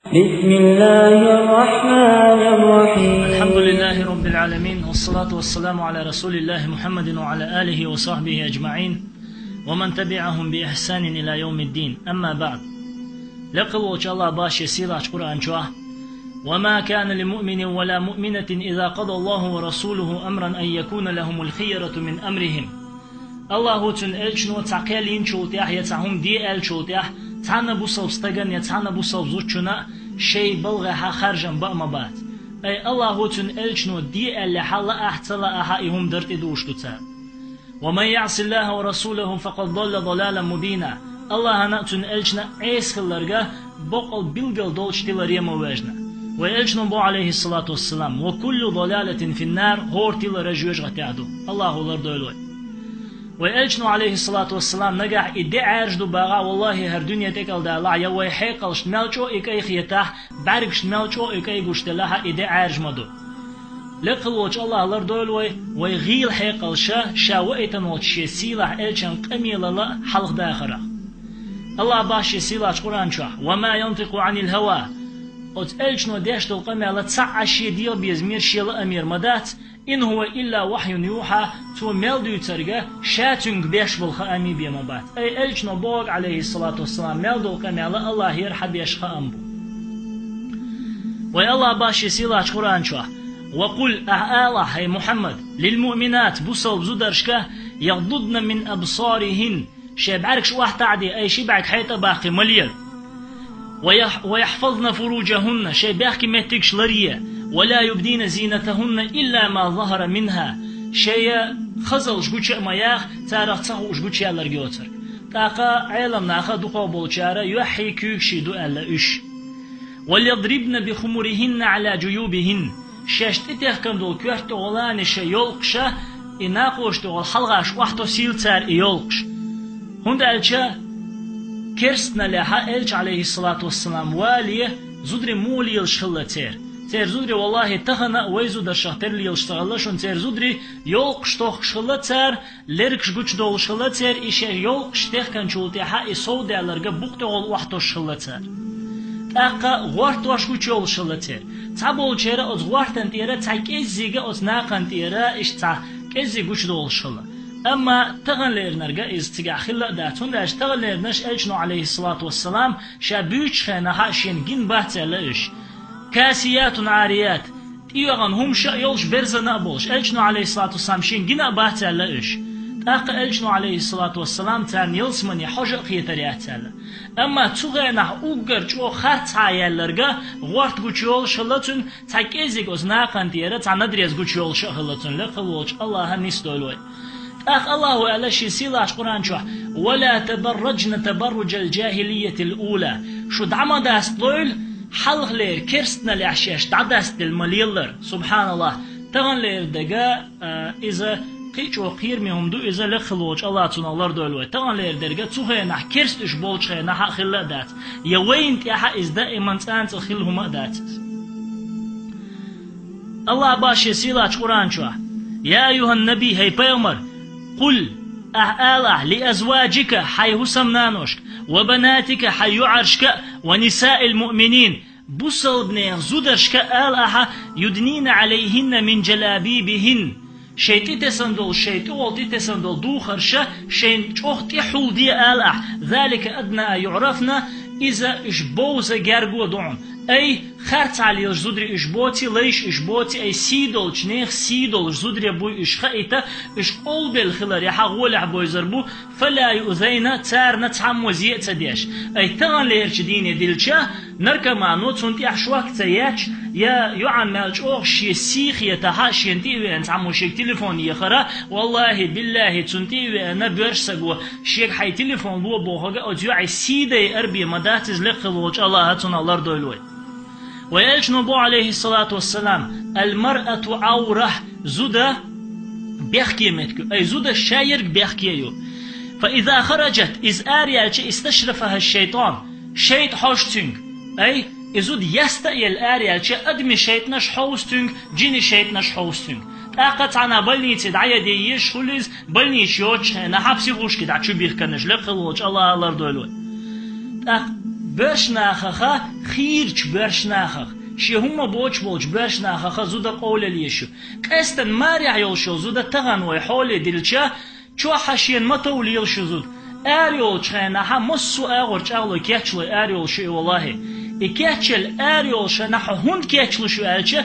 بسم الله الرحمن الرحيم. الحمد لله رب العالمين، والصلاة والسلام على رسول الله محمد وعلى آله وصحبه أجمعين ومن تبعهم بإحسان إلى يوم الدين. أما بعد، لقل الله باش يسير قرآن شواه: وما كان لمؤمن ولا مؤمنة إذا قضى الله ورسوله أمرا أن يكون لهم الخيرة من أمرهم. الله تن إلشنو تعقلين شوتيح يتعهم دي إل شوتيح تعنا بوصل استجن يتعنا بوصل زوجنا شيء بلغها خارجا بأمبات. أي الله تن إلشنو دي اللي حلا أحتلا أحائهم درت دوشتوتا. ومن يعص الله ورسوله فقد ضل ضلالا مبينا. الله نأتن إلشنا عيس خلرجا بقل بلغل دولش تلريا موجنا. وإلشنو بو عليه الصلاة والسلام: وكل ضلالة في النار هور تلرجوج غتعدو. الله لردولوي. وإلشنو عليه الصلاة والسلام نجح إدي عرجدو باغا والله هر دنيا تكال دالا يوي حيقل شتمالشو إكاي خيتاح بارك شتمالشو إكاي قشتلاها إدي عرج مدو. لقل وش الله لردولوي ويغيل حيقل شا وإتن وش يسيلح إلشن قميل الله حلق داخرة. الله باش يسيلح قرآن شوح: وما ينطق عن الهوى. أت إلشنو ديشتو القميل تسع شي ديل بيزمير شيل أمير مدات إن هو إلا وحي يوحى تو ميلدو ترجع شاتنج بيش بالخامي بيمبات. أي إلشنو بوق عليه الصلاة والسلام ميلدو القميل الله يرحب يشخ أمبو. ويا الله باش يسيلح قرآن شوح: وقل أعالى هي محمد للمؤمنات بوصل بزودرشكه يغضضن من أبصارهن. شي بعرك شو واحد تعدي أي شي بعك حيطة باقي مليل. ويحفظن فروجهن. شي باقي متكش لريه. ولا يبدين زينتهن إلا ما ظهر منها. شي خزل شقوش مياخ تارخ تصحو شقوش يالرجوتر. تاقا علم ناخا دقو بولشارة يحي كيكشي دو ألا إش. وليضربن بخمرهن على جيوبهن. شاشت اتخكم دول كوحت غلان شي يلقشا إناقوش دول حلغاش وحتو سيل تار يلقش. هند ألشا كرستنا لها إلش عليه الصلاة والسلام واليه زدري مولي يلشخلة تير زودري والله تخنا ويزو در شهتر لي يشتغلشون تير زودري يلقش توخ شغلتر لركش گوچ دول شغلتر إيش يلقش تخ كان شولتها يسود على بوقت أول وحده شغلتر أقا غورت واش گوچ يول شغلتر تابول شيرا أز غورتن تيرا تاكيزيجا أز ناقن تيرا إيش تا كيزي گوچ دول شغل. أما تغن ليرنرجا إز تجاخلا داتون داش تغن ليرنش إلشنو عليه الصلاة والسلام شابيوش خناها شين جن بحتلش. كاسيات عاريات تيوغن هم شا يولش برزنا بولش. إلشنو عليه الصلاة والسلام شين جنا بحتلش. تاق إلشنو عليه الصلاة والسلام تان يلسمن يحوج قيتريات تلا. أما تغنى أوجر شو خرط عيالرجا غورت قتيول شلتون تاكيزيك أزناقن تيرا تندريز قتيول شهلتون لقلوش الله هنيستولوي. أخ الله على شي سيلاش قرآن شو: ولا تبرجن تبرج الجاهلية الأولى. شو دعما داست طول حلق لير كرستنا لعشاش تعداست المليلر. سبحان الله. تغن لير دقا إذا قيش وقير مهم دو إذا لخلوش الله تنا الله دولوي. تغن لير دقا توخي نح كرستش بولش خي نح خلا دات يوين تيحا إز دائما تانت خلهم دات. الله باش سيلاش قرآن شو: يا أيها النبي هي بيومر قل أعالى لأزواجك حي سمنانوشك وبناتك حي عرشك ونساء المؤمنين بوصل بنير زودرشك آلها يدنين عليهن من جلابيبهن. شيتي تسندل شيتي تسندل دوخرشة شين تحتي حول دي آله ذلك أدنى يعرفنا إذا إشبوز جارجو دون. أي خرط على الزودري إشبوتي ليش إشبوتي أي سيدول جنيخ سيدول زودري بوي إشخائته إش قلب الخلر يحاول عبوي زربو فلا يؤذينا تار نتعم وزيء تديش. أي تغن ليرش ديني ديلشا نركا مع نوت سنتي أحشواك تياش يا يعن مالش أوغش يسيخ يتحاش ينتيوي أنت عمو شيك تليفون يخرا والله بالله تنتيوي أنا برسقو شيك حي تليفون بو بوهاق أو تيوعي سيدي أربي مداتز لقلوش الله هاتنا الله دولوي. ويلشنو بو عليه الصلاة والسلام: المرأة عورة زودة بيحكي متكو أي زودة شاير بيحكيو. فإذا خرجت إز آريالش استشرفها الشيطان شيط حوشتنج. أي إزود يستأيل آريالش أدمي شيط نش حوستنج جيني شيط نش حوستنج. أقت عنا بلنيتي دعية ديش خليز بلنيش يوش نحبسي غوش كده عشو بيخكنش لقلوش الله الله دولوي. برشناخخ خيرش برشناخخ شي هما بولش برشناخخ زودا قول ليشو قستن ماريع يلشو زودا تغن ويحولي دلشا چو حشين متو ليلشو زود اريول چخناها مسو اغورچ اغلو كيچلو اريول شو والله إكيتشل أريول شنحو هند كيتشلو شو ألشة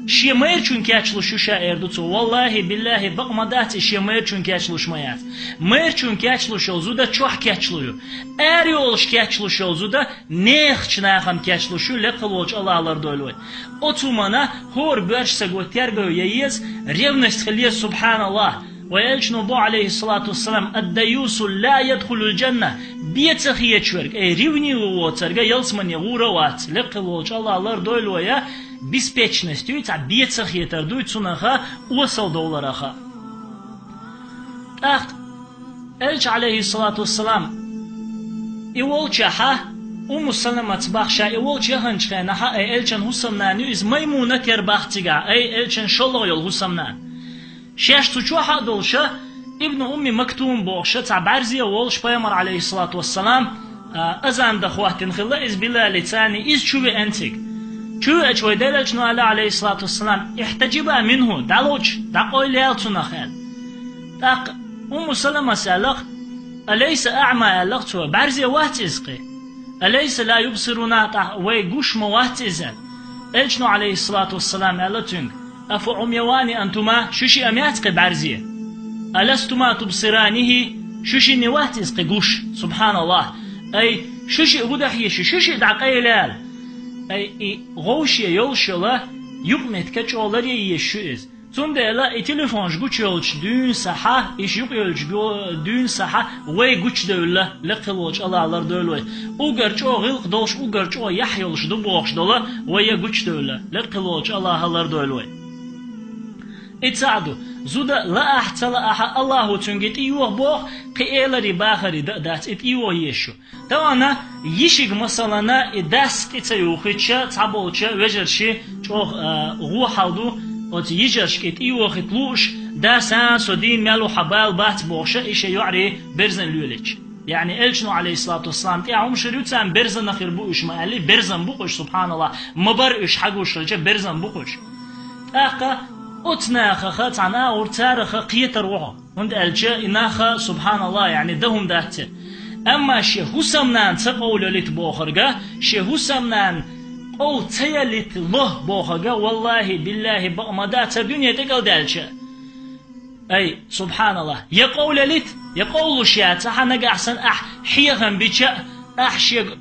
شيمير چون كيتشلو شو شاعر تو والله بالله بقمدات شيمير چون كيتشلو شميات مير چون كيتشلو شو زودا چوح كيتشلو أريول ش كيتشلو شو زودا نيخ چناخم كيتشلو شو لقلوش الله الله دولوي أتومانا هور برش سقوتيرغو ييز ريونست خليه سبحان الله ويلش نبو عليه الصلاة والسلام الديوس لا يدخل الجنة بيتخيه چورك اي ريوني ووترغا يلسمن يغوروات لقلوش الله الله دولويا بيسبيچنستيو تا بيتخيه تردوي تسونخا وصل دولارخا اخت الش عليه الصلاة والسلام يولچها سلمة بخشا يولچها هنچخنها اي الچن حسمناني از ميمونة تربختيغا اي الچن شلغيل حسمنان شاش تشوحا دولشا ابن أمي مكتوم بوغشا تعبرزي وولش بيامر عليه الصلاة والسلام أزان دخواتين خلا إز بالله لتاني إز شوي أنتك شو أجوي دلج نو عليه الصلاة والسلام احتجبا منه دلوج دقوي ليالتنا خير دق سلمة سألق أليس أعمى ألقتوا برزي وات إزقي أليس لا يبصرنا ويقوش موات إزال إلجنو عليه الصلاة والسلام ألتنك أفو عميواني أنتما شوشي أمياتك بعرزية ألستما تبصرانه شوشي نوات إزقي قوش سبحان الله أي شوشي أقودحيش شوشي دعقاي لال أي غوشي يولش الله يقمت كتش أولاري يشو إز تون لا تليفون جوش يولش دون صحة إيش يق يولش دون صحة وي جوش دولة لقلوش الله الله دولة أوجرش أو غلق دولش أوجرش أو يحيولش دبوخش دولة ويا جوش دولة لقلوش الله الله دولة اتساعدوا زودا لا أحتل أح الله تنجت إيوه بوخ قيلري باخري دات إيوه يشو توانا يشيك مثلا إداس كتيوخيتشا تعبولشا وجرشي جوخ روح حالدو أت يجرش كت إيوه خطلوش داسان سودين مالو حبال بات بوخشا إيش يعري برزن لولج يعني إلشنو عليه الصلاة والسلام تيعهم شريوتان برزن نخير بوش ما قالي برزن بوخش سبحان الله مبرش حقوش رجع برزن بوخش أخا أتناخ خات عنا ورتارخ قيت روحه وند الجا إناخ سبحان الله يعني دهم دهته أما شيء سمنان تقول لت بوخرجا شيء سمنان أو تيلت الله بوخرجا والله بالله بأمدات الدنيا تقول دالشة أي سبحان الله يقول لت يقول شيء تحنا قاعسن حيهم بيتشا أحشيق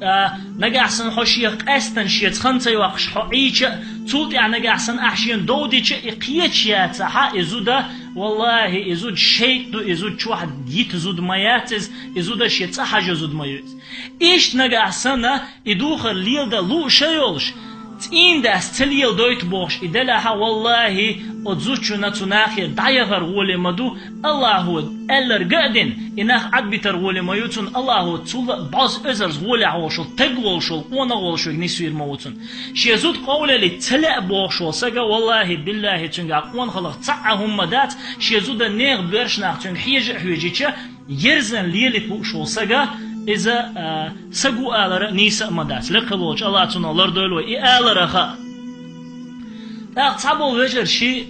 نجاحسن حشيق أستن شيء خنتي وقش حقيقة تود يعني نجاحسن أحشين دودي شيء قيتشيا تها إزودا والله إزود شيء دو إزود شو واحد يتزود مياتز إزودا شيء تحاج إزود مياتز إيش نجاحسن إدوخر ليل ده لو شيولش تين داس تليل دويت بوش إدلها والله أتزوجنا تناخي دايغر ولي مدو الله هو ألر قادن إنه عدبتر ولي ميوتون الله هو تول بعض أزرز ولي عوشل تقولشل ونغولشل نسوير موتون شيزود قولة لتلأ بوشل ساقا والله بالله تنقع قوان خلق تعهم مدات شيزود نيغ برشناق تنق حيجي حيجيشا يرزن ليلت بوشل ساقا إذا سجوا آلرا نيسا مدات لقلوش الله تنا لردولو آلرا خا أعتبر وجر شيء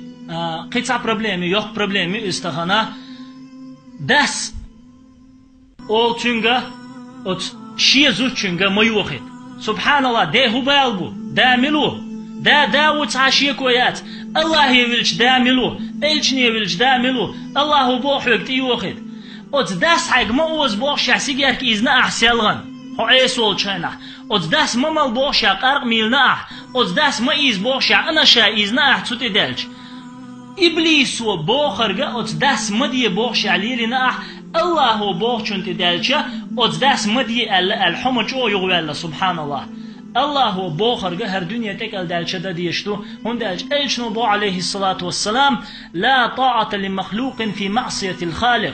قطع بروبلمي يوك بروبلمي استخنا داس أو تنجا أو شيء زوج تنجا ما يوخد سبحان الله ده هو بالبو ده ملو ده وتعشيه كويات الله يولش ده ملو إلشني يولش ده ملو الله بوحك تيوخد أت داس حق ما أوز بوش يحسيجر كيزنا أحسلغن هو أيسول شينا أت داس ما مال بوش يقرق ميلنا أت داس ما إيز بوش أنا شا إزنا أحتوت دلج إبليس وبوخرجا أت داس مدي بوش علينا الله هو بوش أنت دلجا أت داس مدي الحمج أو يقول سبحان الله الله هو بوخرجا هر دنيا تكل دلجا ده ديشتو هون دلج إلشنو بو عليه الصلاة والسلام لا طاعة لمخلوق في معصية الخالق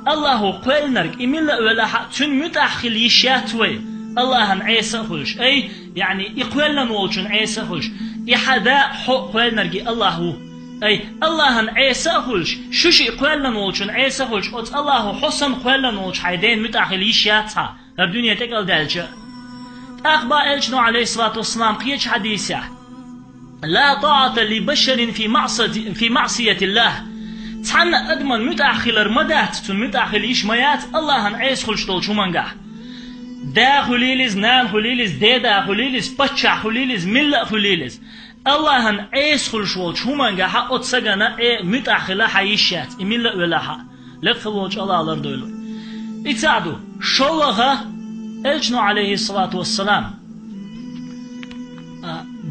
الله قال نرك إملا ولا تن متأخل يشاتوي الله عن عيسى خلش أي يعني يقول لنا والشن عيسى خلش يحدا حق قال نرجي الله أي الله عن عيسى خلش شو يقول لنا والشن عيسى خلش أت الله حسن قال لنا والش حيدين متأخل يشاتها الدنيا تقل دالجا أخبا إلشنو عليه الصلاة والسلام قيش حديثة لا طاعة لبشر في معصية الله تحنا أدمن متأخر مدات تن متأخر إشميات الله هن عيس خلشتول شو منجح دا خليلز نان خليلز دا خليلز بتشع خليلز ملة خليلز الله هن عيس خلشتول شو منجح أتسجنا متأخر حيشات ملة ولاها لخلوج الله لردولو إتعدو شلها إلشنو عليه الصلاة والسلام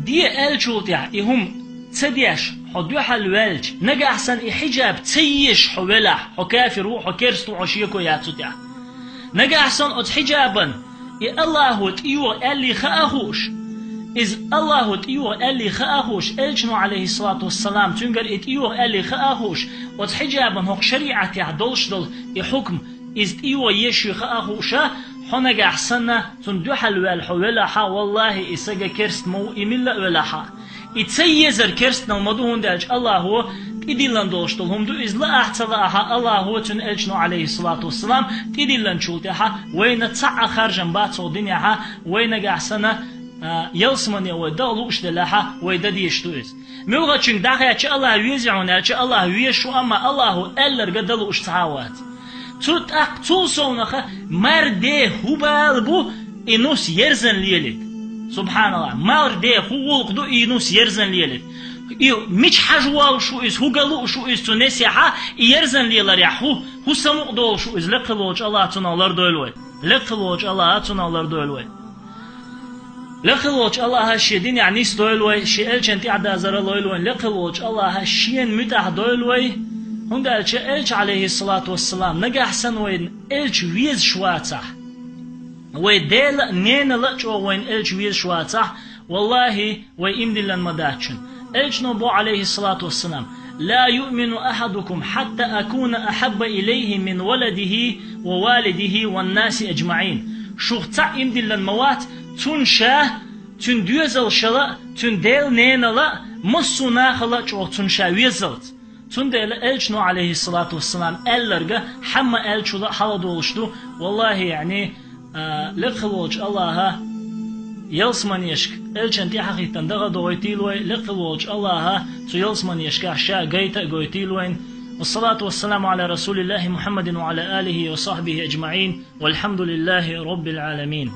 دي إلشوت يعني هم تديش حدوح الوالج نجا أحسن حجاب تيش حوله حكافر حكرستو عشيكو ياتوتيا نجا أحسن حجابا الله تيو اللي خاهوش إذ الله تيو اللي خاهوش إلشنو عليه الصلاة والسلام تنقل تيو اللي خاهوش حجابا هو شريعة يعدلش دل يحكم إذ تيو يشي خاهوشا حنجا أحسن تندوح الوالح ولا والله إسجا كرست مو إملا ولا إتسيزر كرست نمدوهن دالج الله هو تدلن دوشتلهم دو إذ لا أحتلاها الله هو تن إلشنو عليه الصلاة والسلام تدلن شولتها وين تسعى خارجا باتو دنياها وين أحسن يلسمني ودالوش دلها ويدديشتو إز ملغا چنگ داخل أچ الله ويزعون أچ الله ويشو أما الله ألر قدلوش تعاوات تut aktusonaka marde hubal bu inus yerzen liyelit. Subhanallah. Marde huwulqdu inus yerzen liyelit. Mich hajwal şu iz hugalu şu iz tunesiha yerzen liyeler ya hu samu dol şu iz laqıloj Allah tunalar doyloy. Laqıloj Allah tunalar doyloy. لقلوج الله هالشيدين يعني ستويلوي شيء أنت عدا زرالويلوين لقلوج الله هالشين متع دويلوي هم قال إلش عليه الصلاة والسلام نجا حسن وين إلش ويز شواتح ويدل نين لقوا وين إلش ويز شواتح والله ويمدل المداتشن إلش نبو عليه الصلاة والسلام لا يؤمن أحدكم حتى أكون أحب إليه من ولده ووالده والناس أجمعين شوختا إمدل الموات تنشا تندوزل شلا تندل نينلا مصنا خلا جو تنشا ويزلت تندل إلشنو عليه الصلاة والسلام ألرجع حما إلشو لا حلا دولشتو والله يعني لقلوج الله يلسمن يشك إلشن تي حقيقة دغا دويتيلوي لقلوج الله يلسمن يشك عشاء جيتا جويتيلوين والصلاة والسلام على رسول الله محمد وعلى آله وصحبه أجمعين والحمد لله رب العالمين.